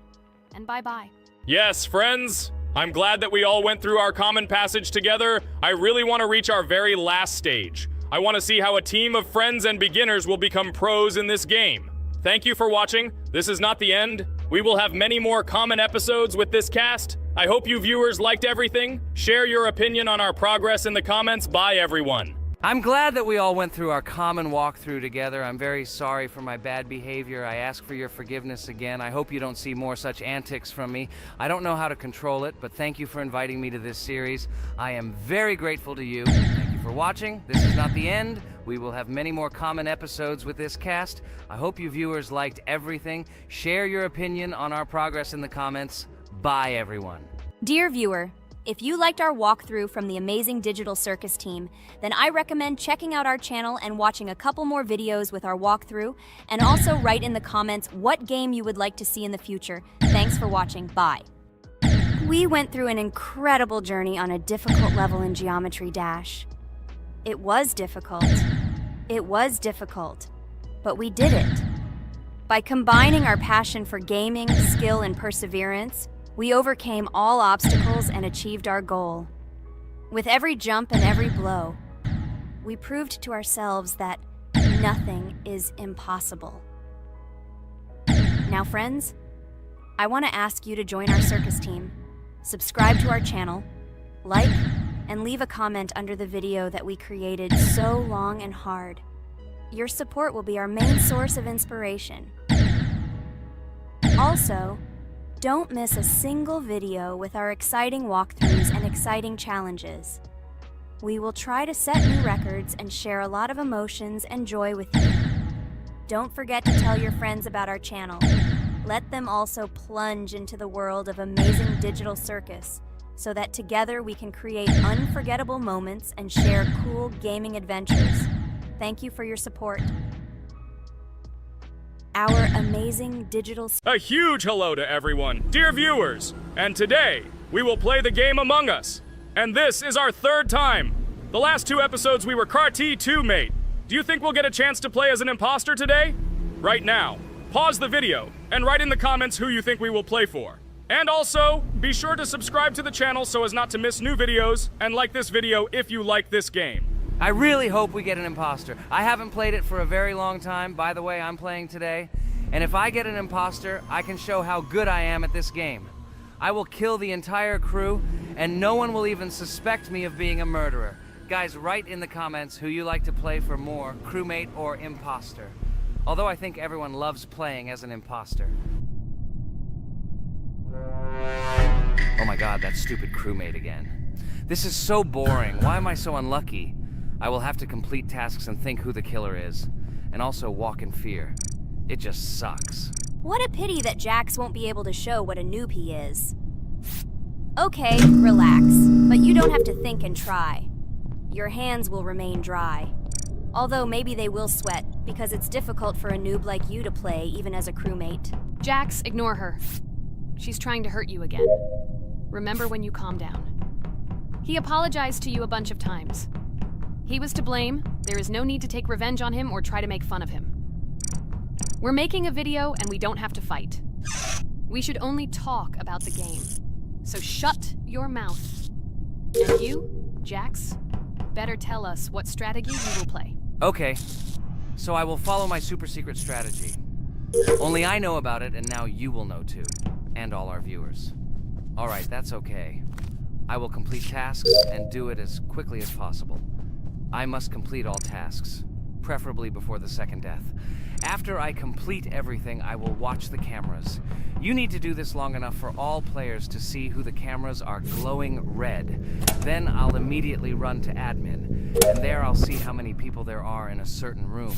and bye-bye. Yes, friends, I'm glad that we all went through our common passage together. I really want to reach our very last stage. I want to see how a team of friends and beginners will become pros in this game. Thank you for watching. This is not the end. We will have many more common episodes with this cast. I hope you viewers liked everything. Share your opinion on our progress in the comments. Bye, everyone. I'm glad that we all went through our common walkthrough together. I'm very sorry for my bad behavior. I ask for your forgiveness again. I hope you don't see more such antics from me. I don't know how to control it, but thank you for inviting me to this series. I am very grateful to you. Thank you for watching. This is not the end. We will have many more common episodes with this cast. I hope you viewers liked everything. Share your opinion on our progress in the comments. Bye, everyone. Dear viewer, if you liked our walkthrough from the amazing Digital Circus team, then I recommend checking out our channel and watching a couple more videos with our walkthrough, and also write in the comments what game you would like to see in the future. Thanks for watching. Bye. We went through an incredible journey on a difficult level in Geometry Dash. It was difficult. It was difficult. But we did it. By combining our passion for gaming, skill, and perseverance, we overcame all obstacles and achieved our goal. With every jump and every blow, we proved to ourselves that nothing is impossible. Now, friends, I want to ask you to join our circus team. Subscribe to our channel, like, and leave a comment under the video that we created so long and hard. Your support will be our main source of inspiration. Also, don't miss a single video with our exciting walkthroughs and exciting challenges. We will try to set new records and share a lot of emotions and joy with you. Don't forget to tell your friends about our channel. Let them also plunge into the world of amazing Digital Circus so that together we can create unforgettable moments and share cool gaming adventures. Thank you for your support. Our amazing Digital... A huge hello to everyone, dear viewers. And today, we will play the game Among Us. And this is our third time. The last two episodes we were Carti 2 mate. Do you think we'll get a chance to play as an imposter today? Right now, pause the video and write in the comments who you think we will play for. And also, be sure to subscribe to the channel so as not to miss new videos, and like this video if you like this game. I really hope we get an imposter. I haven't played it for a very long time. By the way, I'm playing today. And if I get an imposter, I can show how good I am at this game. I will kill the entire crew, and no one will even suspect me of being a murderer. Guys, write in the comments who you like to play for more, crewmate or imposter. Although I think everyone loves playing as an imposter. Oh my god, that stupid crewmate again. This is so boring. Why am I so unlucky? I will have to complete tasks and think who the killer is. And also walk in fear. It just sucks. What a pity that Jax won't be able to show what a noob he is. Okay, relax. But you don't have to think and try. Your hands will remain dry. Although maybe they will sweat, because it's difficult for a noob like you to play, even as a crewmate. Jax, ignore her. She's trying to hurt you again. Remember when you calm down. He apologized to you a bunch of times. He was to blame. There is no need to take revenge on him or try to make fun of him. We're making a video and we don't have to fight. We should only talk about the game. So shut your mouth. And you, Jax, better tell us what strategy you will play. Okay, so I will follow my super secret strategy. Only I know about it, and now you will know too. And all our viewers. Alright, that's okay. I will complete tasks and do it as quickly as possible. I must complete all tasks, preferably before the second death. After I complete everything, I will watch the cameras. You need to do this long enough for all players to see who the cameras are glowing red. Then I'll immediately run to admin, and there I'll see how many people there are in a certain room.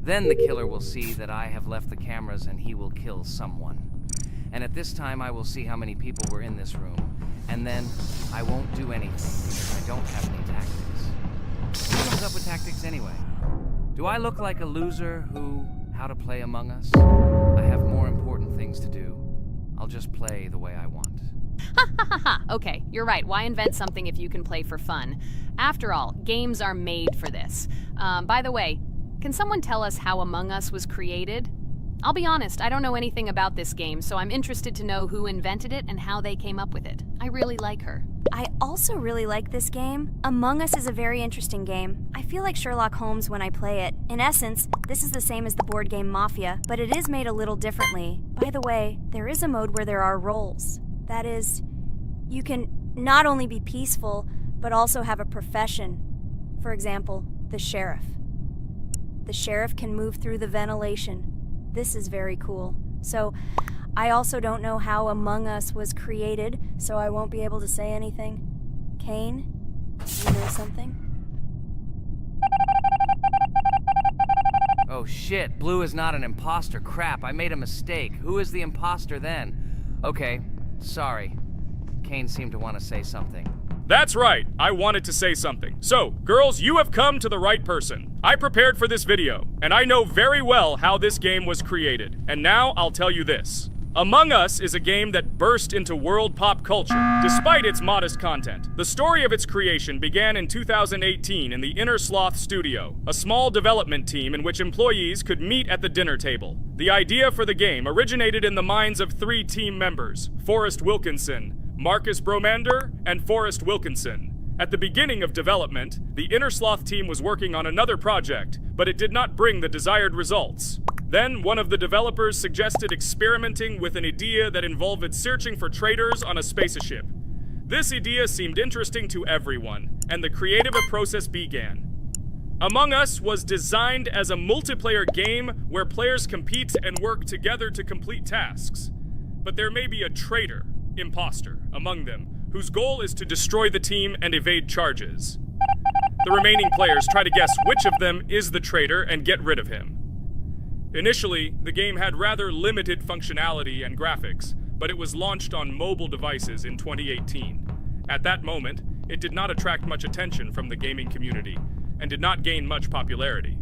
Then the killer will see that I have left the cameras and he will kill someone. And at this time I will see how many people were in this room, and then I won't do anything because I don't have any tactics. Who comes up with tactics anyway? Do I look like a loser who, how to play Among Us? I have more important things to do. I'll just play the way I want. Ha ha ha ha! Okay, you're right. Why invent something if you can play for fun? After all, games are made for this. By the way, can someone tell us how Among Us was created? I'll be honest, I don't know anything about this game, so I'm interested to know who invented it and how they came up with it. I really like her. I also really like this game. Among Us is a very interesting game. I feel like Sherlock Holmes when I play it. In essence, this is the same as the board game Mafia, but it is made a little differently. By the way, there is a mode where there are roles. That is, you can not only be peaceful, but also have a profession. For example, the sheriff. The sheriff can move through the ventilation. This is very cool. So, I also don't know how Among Us was created, so I won't be able to say anything. Kane, you know something? Oh shit, Blue is not an imposter. Crap, I made a mistake. Who is the imposter then? Okay, sorry. Kane seemed to want to say something. That's right, I wanted to say something. So, girls, you have come to the right person. I prepared for this video, and I know very well how this game was created. And now I'll tell you this. Among Us is a game that burst into world pop culture, despite its modest content. The story of its creation began in 2018 in the Inner Sloth Studio, a small development team in which employees could meet at the dinner table. The idea for the game originated in the minds of 3 team members, Forrest Wilkinson, Marcus Bromander, and Forrest Wilkinson. At the beginning of development, the Inner Sloth team was working on another project, but it did not bring the desired results. Then, one of the developers suggested experimenting with an idea that involved searching for traitors on a spaceship. This idea seemed interesting to everyone, and the creative process began. Among Us was designed as a multiplayer game where players compete and work together to complete tasks. But there may be a traitor, imposter, among them, whose goal is to destroy the team and evade charges. The remaining players try to guess which of them is the traitor and get rid of him. Initially, the game had rather limited functionality and graphics, but it was launched on mobile devices in 2018. At that moment, it did not attract much attention from the gaming community, and did not gain much popularity.